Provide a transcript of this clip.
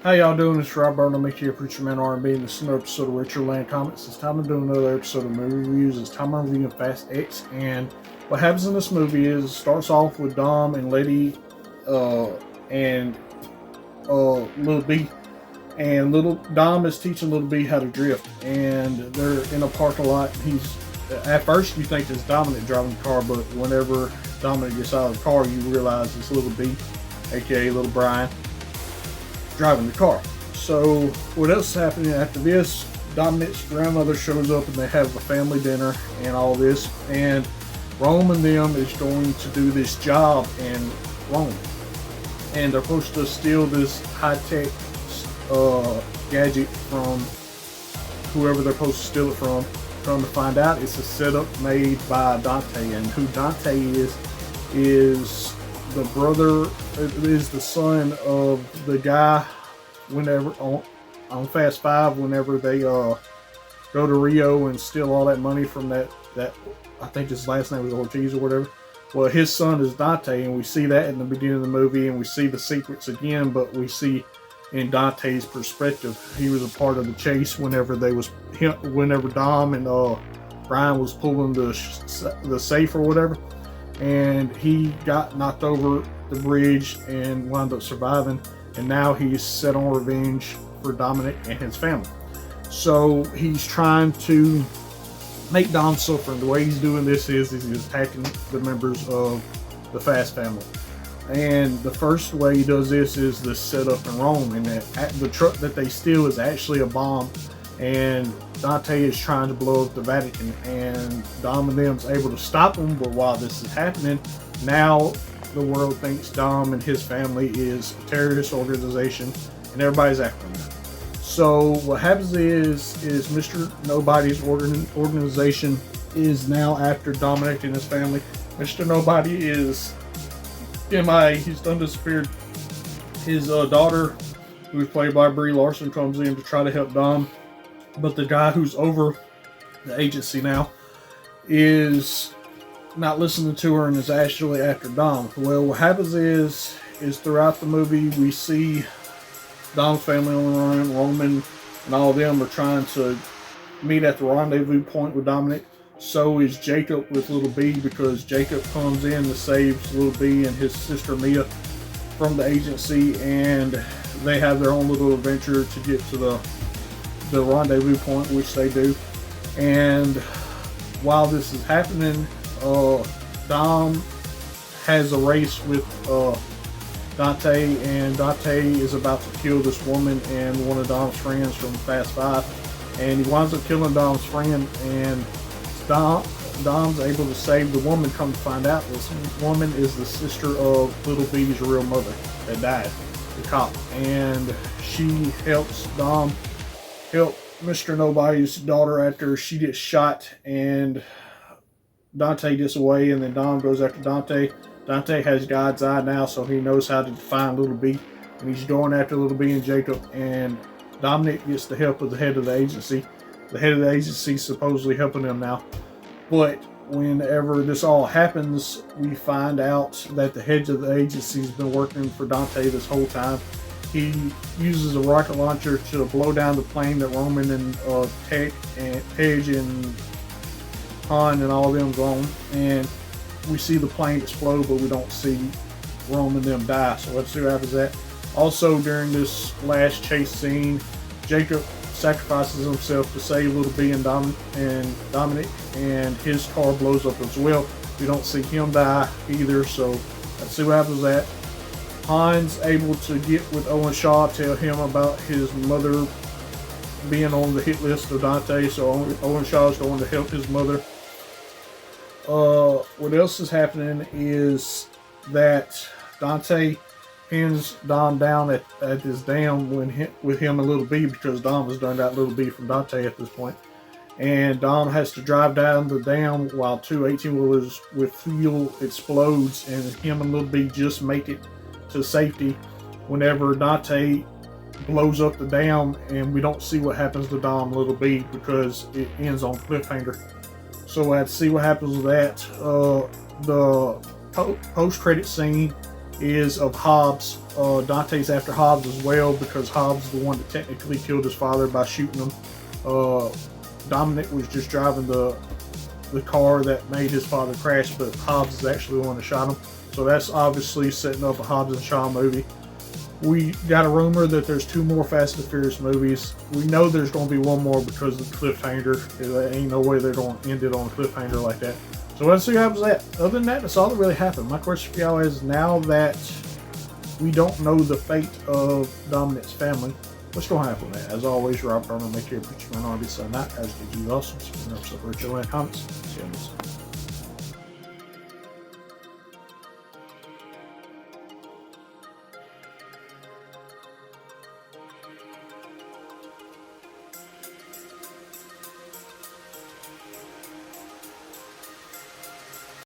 How y'all doing? It's Rob Burnham, here, Preacher Man R&B, and this is another episode of Richard Land Comics. It's time to do another episode of movie reviews. It's time I'm reviewing Fast X, and what happens in this movie is it starts off with Dom and Letty, and Little B, and Little Dom is teaching Little B how to drift, and they're in a parking lot. He's at first you think it's Dominic driving the car, but whenever Dominic gets out of the car, you realize it's Little B, aka Little Brian, driving the car. So what else is happening after this? Dominic's grandmother shows up and they have a family dinner and all this, and Rome and them is going to do this job in Rome, and they're supposed to steal this high-tech gadget from whoever they're supposed to steal it from. Come to find out, it's a setup made by Dante, and who Dante is the brother, is the son of the guy whenever on Fast Five, whenever they go to Rio and steal all that money from that I think his last name was Ortiz or whatever. Well, his son is Dante, and we see that in the beginning of the movie, and we see the secrets again, but we see in Dante's perspective. He was a part of the chase whenever Dom and Brian was pulling the safe or whatever, and he got knocked over the bridge and wound up surviving, and now he's set on revenge for Dominic and his family. So he's trying to make Dom suffer, and the way he's doing this is he's attacking the members of the Fast family. And the first way he does this is the setup in Rome, and the truck that they steal is actually a bomb, and Dante is trying to blow up the Vatican, and Dom and them's able to stop him. But while this is happening, now the world thinks Dom and his family is a terrorist organization, and everybody's after him. So what happens is Mr. Nobody's organization is now after Dominic and his family. Mr. Nobody is MIA. He's done disappeared. His daughter, who is played by Brie Larson, comes in to try to help Dom, but the guy who's over the agency now is not listening to her and is actually after Dom. Well, what happens is throughout the movie we see Dom's family on the run. Roman and all of them are trying to meet at the rendezvous point with Dominic. So is Jacob with Little B, because Jacob comes in to save Little B and his sister Mia from the agency, and they have their own little adventure to get to the rendezvous point, which they do. And while this is happening, Dom has a race with Dante, and Dante is about to kill this woman and one of Dom's friends from Fast Five, and he winds up killing Dom's friend, and Dom's able to save the woman. Come to find out, this woman is the sister of Little B's real mother that died, the cop, and she helps Dom help Mr. Nobody's daughter after she gets shot, and Dante gets away, and then Dom goes after Dante. Dante has God's eye now, so he knows how to find Little B, and he's going after Little B and Jacob, and Dominic gets the help of the head of the agency. The head of the agency is supposedly helping them now, but whenever this all happens, we find out that the head of the agency has been working for Dante this whole time. He uses a rocket launcher to blow down the plane that Roman and Tej and Han and all of them go on, and we see the plane explode, but we don't see Rome and them die. So let's see what happens to that. Also, during this last chase scene, Jacob sacrifices himself to save Little B and Dominic, and his car blows up as well. We don't see him die either, so let's see what happens to that. Han's able to get with Owen Shaw, tell him about his mother being on the hit list of Dante, so Owen Shaw is going to help his mother. What else is happening is that Dante pins Dom down at this dam with him and Little B, because Dom has done that Little B from Dante at this point. And Dom has to drive down the dam while two 18-wheelers with fuel explodes, and him and Little B just make it to safety whenever Dante blows up the dam, and we don't see what happens to Dom and Little B because it ends on cliffhanger. So let's see what happens with that. The post-credit scene is of Hobbs. Dante's after Hobbs as well because Hobbs is the one that technically killed his father by shooting him. Dominic was just driving the car that made his father crash, but Hobbs is actually the one that shot him. So that's obviously setting up a Hobbs and Shaw movie. We got a rumor that there's 2 more Fast and Furious movies. We know there's going to be 1 more because of the cliffhanger. There ain't no way they're going to end it on a cliffhanger like that. So let's see what happens to that. Other than that, that's all that really happened. My question for y'all is, now that we don't know the fate of Dominic's family, what's going to happen with that? As always, Rob Berman, make sure you put your mind on RB sign out. As did you also. Subscribe to Richard Land Comments. See you on this.